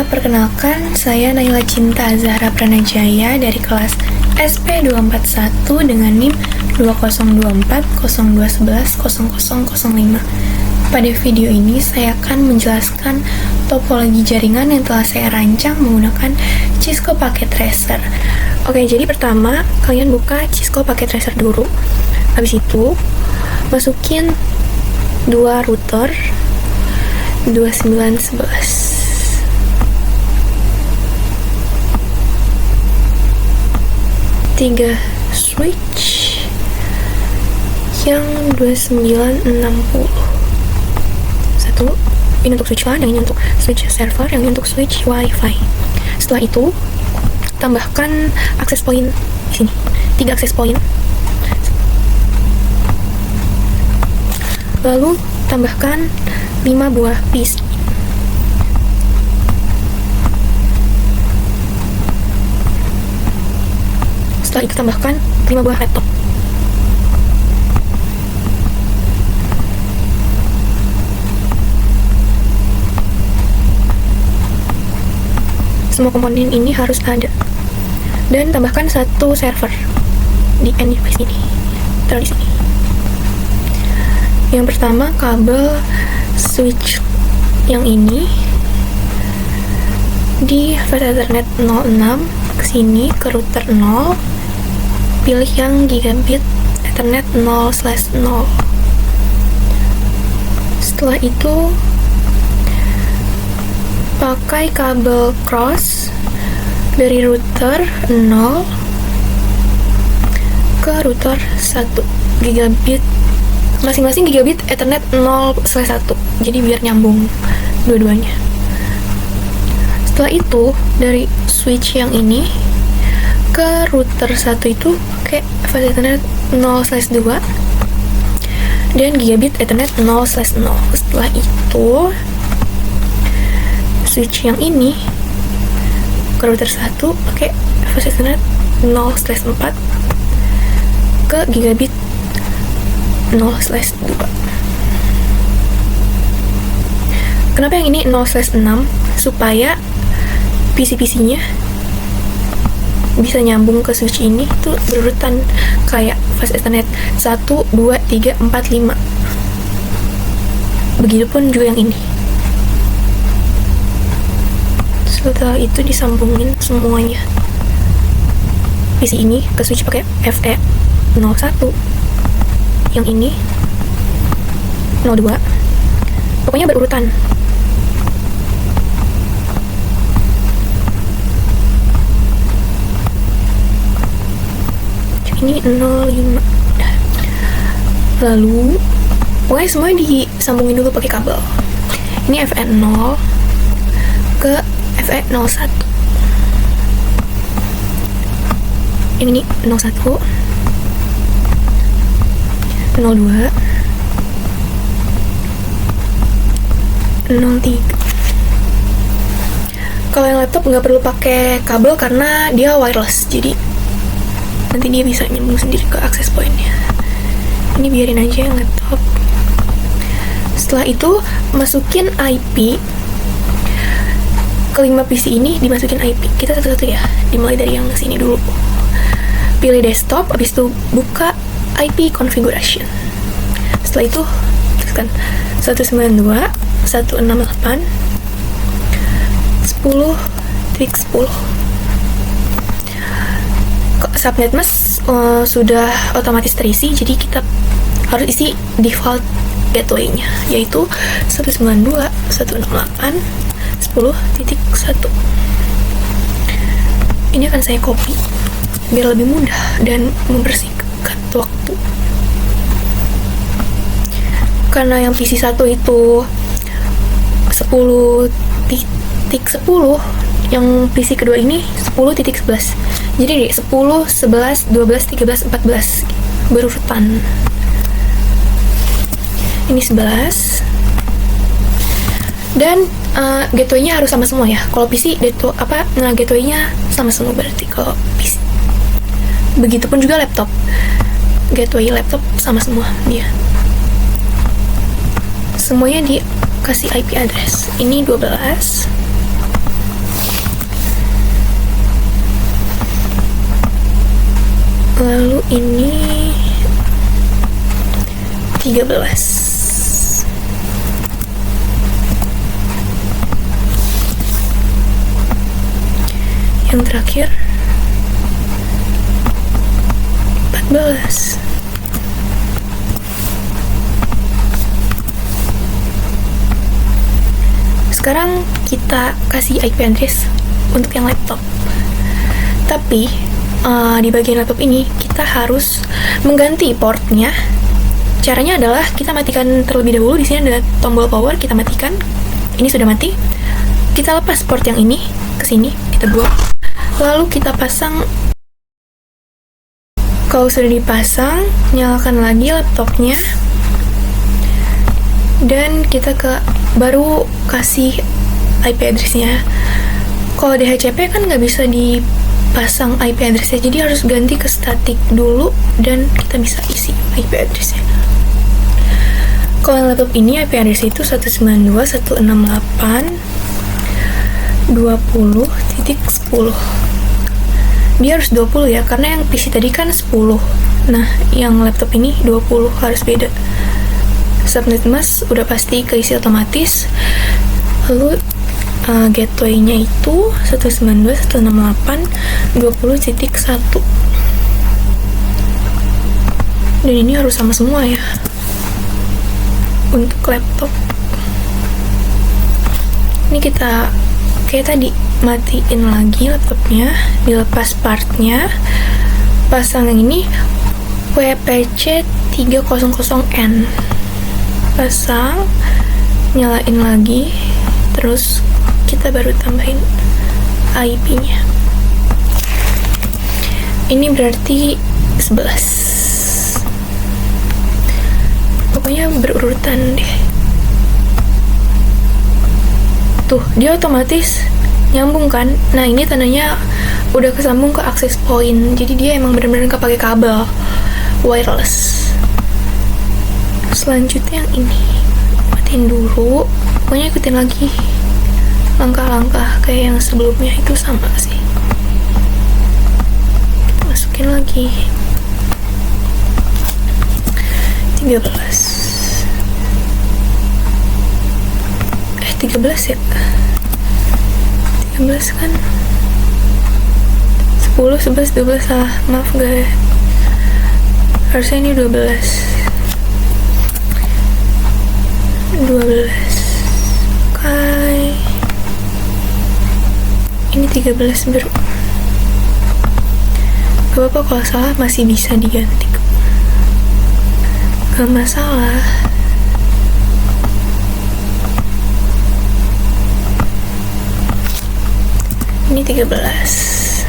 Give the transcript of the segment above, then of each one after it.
Perkenalkan, saya Naila Cinta Zahra Pranajaya dari kelas SP241 dengan NIM 202402110005. Pada video ini, saya akan menjelaskan topologi jaringan yang telah saya rancang menggunakan Cisco Packet Tracer. Oke, jadi pertama, kalian buka Cisco Packet Tracer dulu. Habis itu, masukin dua router 2911. Tiga switch yang 2960. Satu, ini untuk switch LAN, yang ini untuk switch server, yang ini untuk switch WiFi. Setelah itu, tambahkan access point di sini. 3 access point. Lalu tambahkan 5 buah PC. Setelah itu tambahkan 5 buah laptop. Semua komponen ini harus ada. Dan tambahkan satu server di end device ini. Taruh di sini. Yang pertama, kabel switch yang ini di Ethernet 06 ke sini ke router 0. Pilih yang gigabit Ethernet 0/0. Setelah itu pakai kabel cross dari router 0 ke router 1 gigabit, masing-masing gigabit Ethernet 0/1, jadi biar nyambung dua-duanya. Setelah itu dari switch yang ini ke router 1 itu pakai Ethernet 0/2 dan gigabit Ethernet 0/0. Setelah itu switch yang ini ke router 1 pakai Ethernet 0/4 ke gigabit 0/2. Kenapa yang ini 0/6? Supaya PC-PC-nya bisa nyambung ke switch ini tuh berurutan kayak fast Ethernet 1, 2, 3, 4, 5. Begitupun juga yang ini. Setelah itu disambungin semuanya. PC ini ke switch pakai FE01. Yang ini 02. Pokoknya berurutan. Ini 05. Lalu pokoknya semuanya disambungin dulu pakai kabel. Ini FE0 ke FE01. Ini 01, 02, 03. Kalau yang laptop nggak perlu pakai kabel karena dia wireless, jadi nanti dia bisa nyambung sendiri ke access point-nya. Ini biarin aja yang laptop. Setelah itu masukin IP. Kelima PC ini dimasukin IP. Kita satu-satu ya, dimulai dari yang sini dulu. Pilih desktop, habis itu buka IP configuration. Setelah itu tekan 192.168.10.10. Subnet mas sudah otomatis terisi, jadi kita harus isi default gateway-nya, yaitu 192.168.10.1. Ini akan saya copy biar lebih mudah dan membersihkan waktu. Karena yang PC 1 itu 10.10, yang PC kedua ini 10.11. Jadi 10, 11, 12, 13, 14 berurutan. Ini 11. Dan gateway-nya harus sama semua ya. Kalau PC gateway-nya sama semua berarti kalau PC. Begitupun juga laptop. Gateway laptop sama semua dia. Semuanya dikasih IP address. Ini 12. Lalu ini 13. Yang terakhir 14. Sekarang kita kasih IP address untuk yang laptop. Tapi di bagian laptop ini kita harus mengganti portnya. Caranya adalah kita matikan terlebih dahulu. Di sini ada tombol power, kita matikan. Ini sudah mati. Kita lepas port yang ini ke sini, kita buang. Lalu kita pasang. Kalau sudah dipasang, nyalakan lagi laptopnya. Dan kita baru kasih IP address-nya. Kalau DHCP kan nggak bisa dipasang IP address-nya, jadi harus ganti ke static dulu dan kita bisa isi IP address-nya. Kalau yang laptop ini IP address itu 192.168.20.10. Dia harus 20 ya, karena yang PC tadi kan 10. Nah, yang laptop ini 20, harus beda. Subnet mask udah pasti keisi otomatis. Lalu gateway-nya itu 192.168.20.1. Dan ini harus sama semua ya untuk laptop. Ini kita kayak tadi matiin lagi laptopnya, dilepas partnya, pasang yang ini WPC 300N, pasang, nyalain lagi, terus kita baru tambahin IP-nya. Ini berarti 11. Pokoknya berurutan deh. Tuh, dia otomatis nyambung kan. Nah, ini tandanya udah kesambung ke access point. Jadi dia emang benar-benar nggak pakai kabel, wireless. Selanjutnya yang ini, matiin dulu. Pokoknya ikutin lagi langkah-langkah kayak yang sebelumnya, itu sama sih. Masukin lagi 13 ya, 13 kan, 10, 11, 12, salah, maaf guys, harusnya ini 12. Okay. Ini 13 baru. Gak apa-apa kalau salah, masih bisa diganti, gak masalah. Ini 13.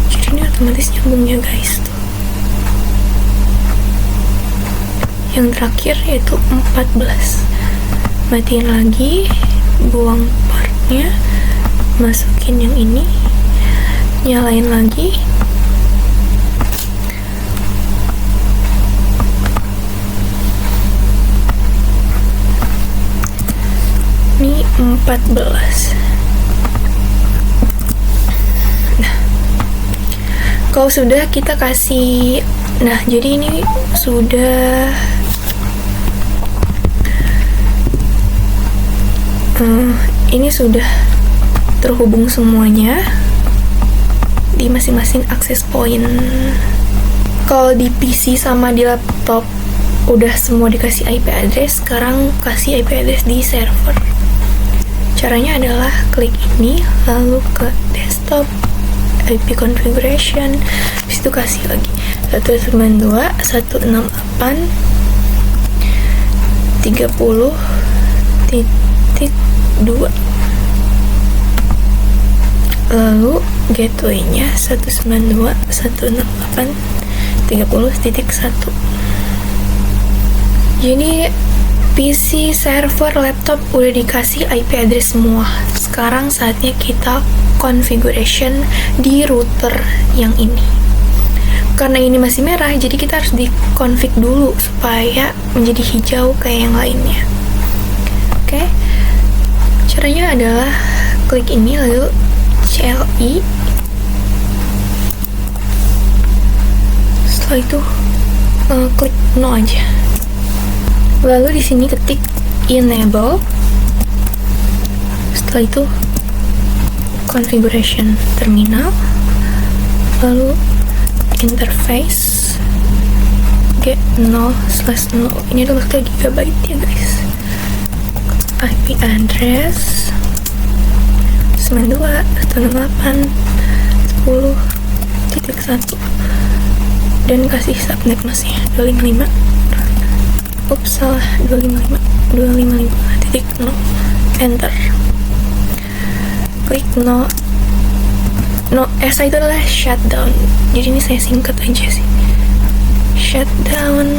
Jadi ini otomatis nyambungnya guys tuh. Yang terakhir yaitu 14. Matiin lagi, buang partnya, masukin yang ini, nyalain lagi. Ini 14. Nah, kalau sudah kita kasih, nah jadi ini sudah ini sudah terhubung semuanya di masing-masing access point. Kalau di PC sama di laptop udah semua dikasih IP address, sekarang kasih IP address di server. Caranya adalah klik ini, lalu ke desktop, IP configuration, habis itu kasih lagi 192.168.30.2, lalu gateway-nya 192.168.30.1. Jadi PC, server, laptop udah dikasih IP address semua. Sekarang saatnya kita configuration di router yang ini. Karena ini masih merah, jadi kita harus di-config dulu supaya menjadi hijau kayak yang lainnya. Oke. Caranya adalah klik ini lalu CLI. Setelah itu klik no aja. Lalu di sini ketik enable. Setelah itu configuration terminal. Lalu interface get 0/0. Ini adalah gigabyte ya guys. IP address 92.168.10.1 dan kasih subnet masnya 255. Ups, salah, 255.0 enter. Klik no S itu adalah shutdown, jadi ini saya singkat aja sih, shutdown.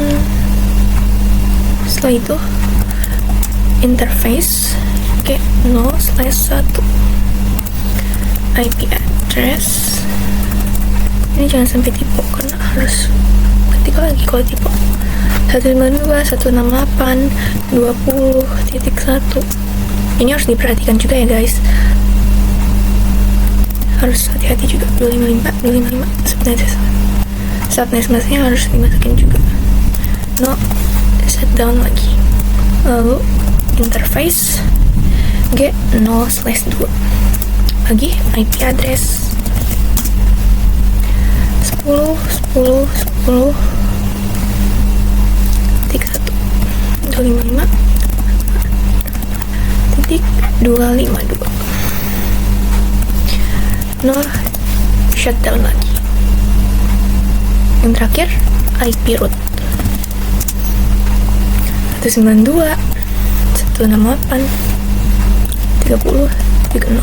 Setelah itu interface get 0/1 IP address. Ini jangan sampai tipe karena harus ketik lagi kalau tipe 192.168.20.1. Ini harus diperhatikan juga ya guys, harus hati-hati juga. 255 subnet masnya harus dimasukin juga. No shutdown lagi. Lalu interface get 0/2 lagi IP address 10.10.10.255.252. No shutdown lagi. Yang terakhir IP root 192.168.30.30.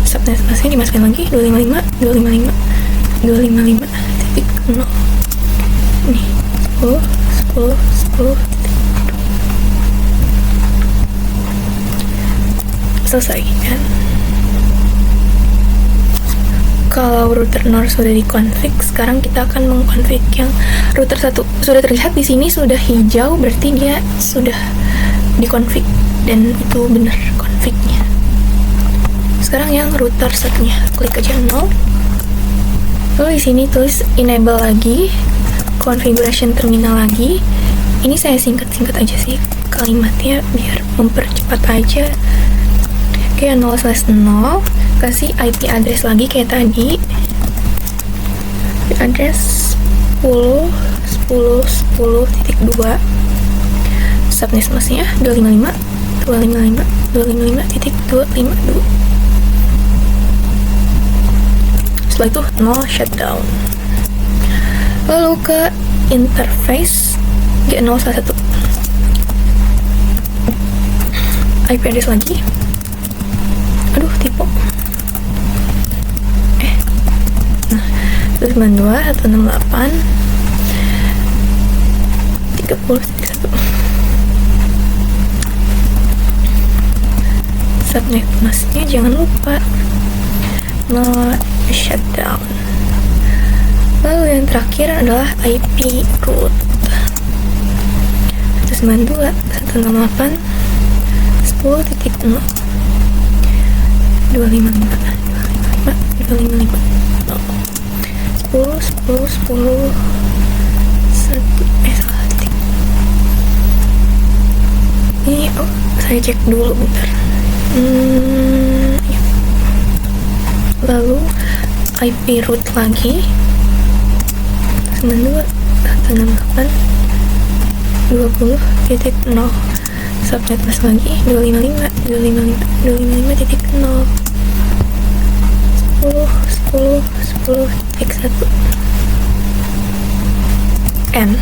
Subnet masnya dimasukin lagi 255.255.255.0. Nih 10.10.10. Selesai kan? Kalau router NOR sudah dikonfig, sekarang kita akan mengkonfig yang router 1. Sudah terlihat di sini sudah hijau, berarti dia sudah dikonfig dan itu benar konfignya. Sekarang yang router setnya, klik aja 0. Lalu di sini tulis enable lagi, configuration terminal lagi. Ini saya singkat-singkat aja sih kalimatnya biar mempercepat aja. Oke, 0/0, kasih IP address lagi kayak tadi. IP address 10.10.10.2. Subnet masnya 255.255.255.252. Setelah itu no shutdown. Lalu ke interface G011. IP address lagi. Aduh, tipe. Nah, 192.168.30.1. Subnet masnya jangan lupa no shutdown. Lalu yang terakhir adalah IP root 192.168.10.0. 255.255.255.0. 10.10.10.1. Salah titik. Ini saya cek dulu bentar. Ya. Lalu IP root lagi 92.168.20.0. Subnet mas lagi 255.255.255.0. 10.10.10.1. N.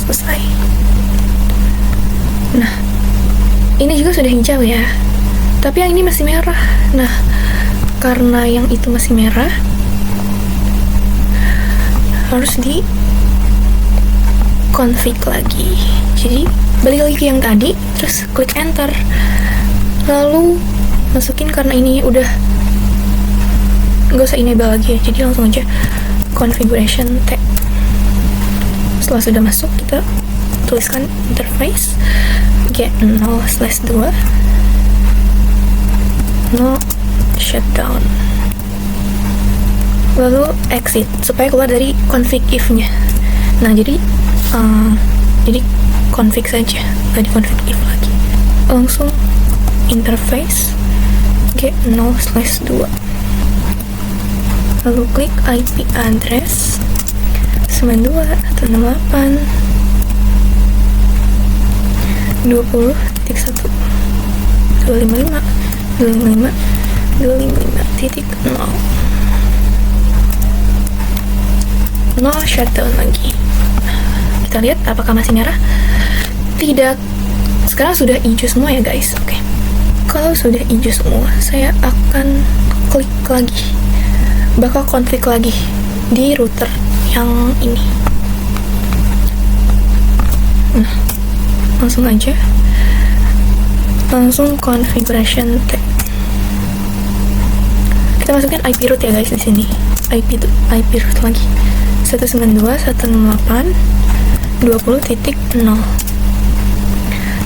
Selesai. Nah, ini juga sudah hijau ya, tapi yang ini masih merah. Nah, karena yang itu masih merah, harus di config lagi. Jadi balik lagi ke yang tadi, terus klik enter, lalu masukin, karena ini udah nggak usah enable lagi ya, jadi langsung aja configuration tab. Setelah sudah masuk, kita tuliskan interface get 0/2 no shutdown, lalu exit supaya keluar dari config if-nya. Nah, jadi config saja, nggak di config if lagi. Langsung interface G0/2, lalu klik IP address 92.168.255.255.255.0. No shutdown lagi. Kita lihat apakah masih merah. Tidak. Sekarang sudah hijau semua ya guys. Oke. Kalau sudah hijau semua, saya akan klik lagi, bakal config lagi di router yang ini. Nah, langsung aja, langsung configuration tab. Kita masukin IP root ya guys di sini. IP root lagi 192.168.20.0.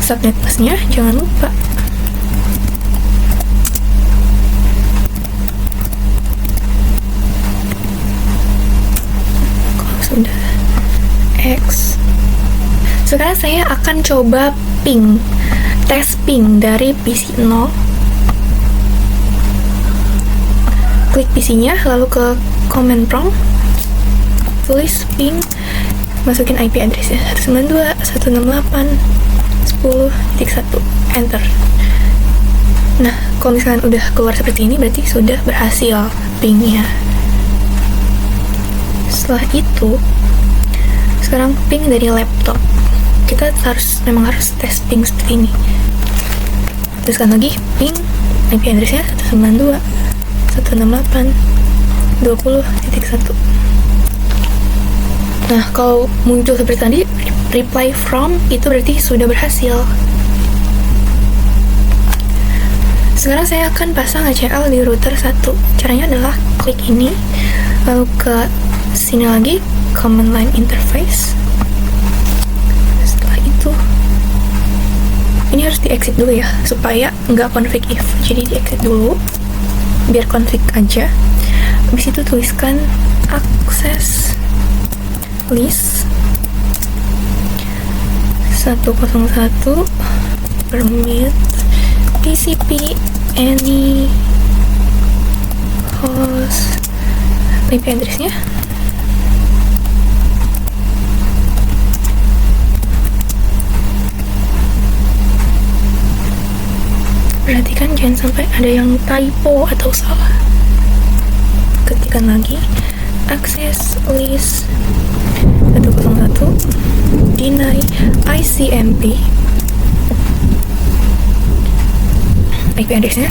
Subnet busnya jangan lupa. Kalau sudah X, sekarang saya akan coba ping, tes ping dari PC 0. Klik PC-nya, lalu ke command prompt, tulis ping, masukin IP address-nya 192.168.10.1, enter. Nah, kalau misalkan udah keluar seperti ini, berarti sudah berhasil pingnya. Setelah itu, sekarang ping dari laptop. Kita memang harus tes ping seperti ini. Teruskan lagi ping, IP address-nya 192.168.20.1. Nah, kalau muncul seperti tadi, reply from, itu berarti sudah berhasil. Sekarang saya akan pasang HCL di router 1. Caranya adalah klik ini, lalu ke sini lagi, command line interface. Setelah itu, ini harus di exit dulu ya, supaya nggak config if. Jadi di exit dulu, biar config aja. Habis itu tuliskan access list 101 permit TCP any host, IP address-nya perhatikan jangan sampai ada yang typo atau salah. Ketikkan lagi access list 101 deny ICMP, IP address-nya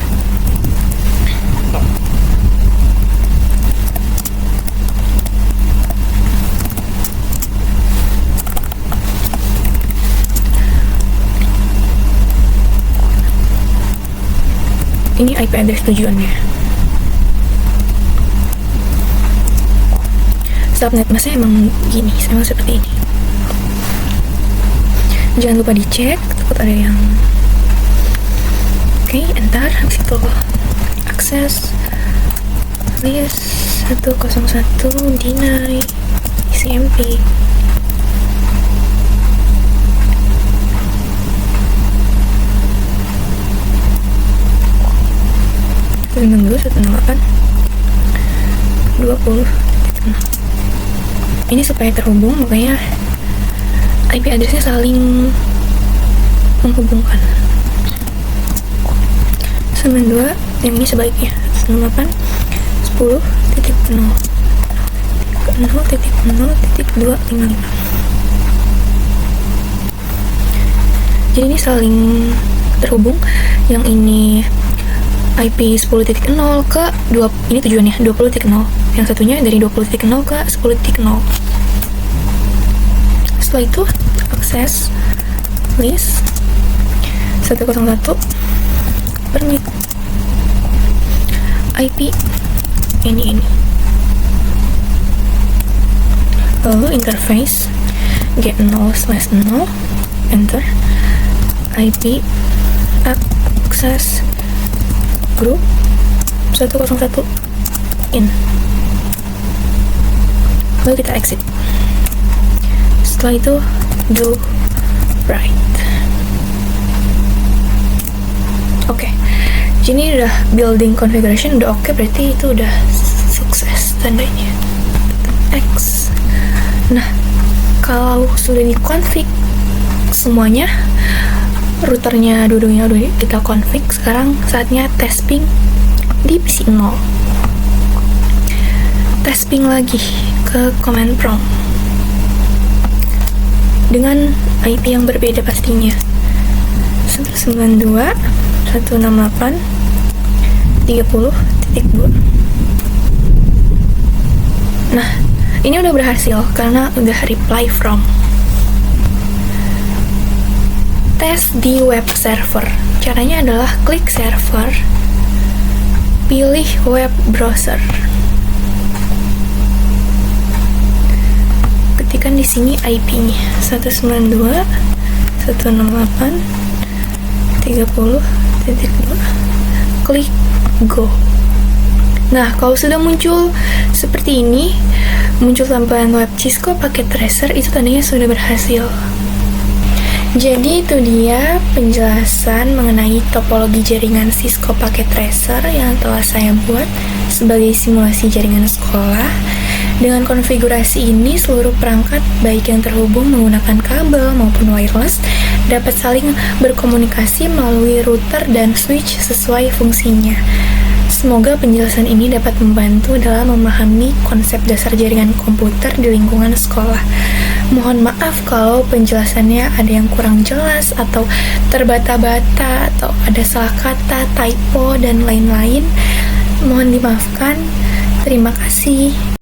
ini IP address tujuannya. Subnet masnya emang gini, emang seperti ini. Jangan lupa dicek, takut ada yang enter. Habis itu access list 101 deny ICMP. Dulu 168.20.6. Ini supaya terhubung, makanya IP address-nya saling menghubungkan. 92, yang ini sebaiknya 168.10.0.0.255. Jadi ini saling terhubung. Yang ini IP 10.0 ke 2, ini tujuannya 20.0. Yang satunya dari 20.0 ke 10.0. Setelah itu akses list 101 permit IP ini. Lalu interface G0/0, enter. IP access group 101 in, lalu kita exit. Setelah itu do right. Oke, jadi udah building configuration udah oke, berarti itu udah sukses tandanya. X. Nah, kalau sudah di-config semuanya, routernya dua-duanya udah kita config, sekarang saatnya test ping di PC 0. Test ping lagi ke command prompt dengan IP yang berbeda pastinya. 192.168.30.2. Nah, ini udah berhasil karena udah reply from. Tes di web server. Caranya adalah klik server, pilih web browser. Ketikkan di sini IP-nya 192.168.30.2. Klik go. Nah, kalau sudah muncul seperti ini, muncul tampilan web Cisco paket tracer, itu tandanya sudah berhasil. Jadi itu dia penjelasan mengenai topologi jaringan Cisco paket tracer yang telah saya buat sebagai simulasi jaringan sekolah. Dengan konfigurasi ini, seluruh perangkat baik yang terhubung menggunakan kabel maupun wireless dapat saling berkomunikasi melalui router dan switch sesuai fungsinya. Semoga penjelasan ini dapat membantu dalam memahami konsep dasar jaringan komputer di lingkungan sekolah. Mohon maaf kalau penjelasannya ada yang kurang jelas atau terbata-bata atau ada salah kata, typo, dan lain-lain. Mohon dimaafkan. Terima kasih.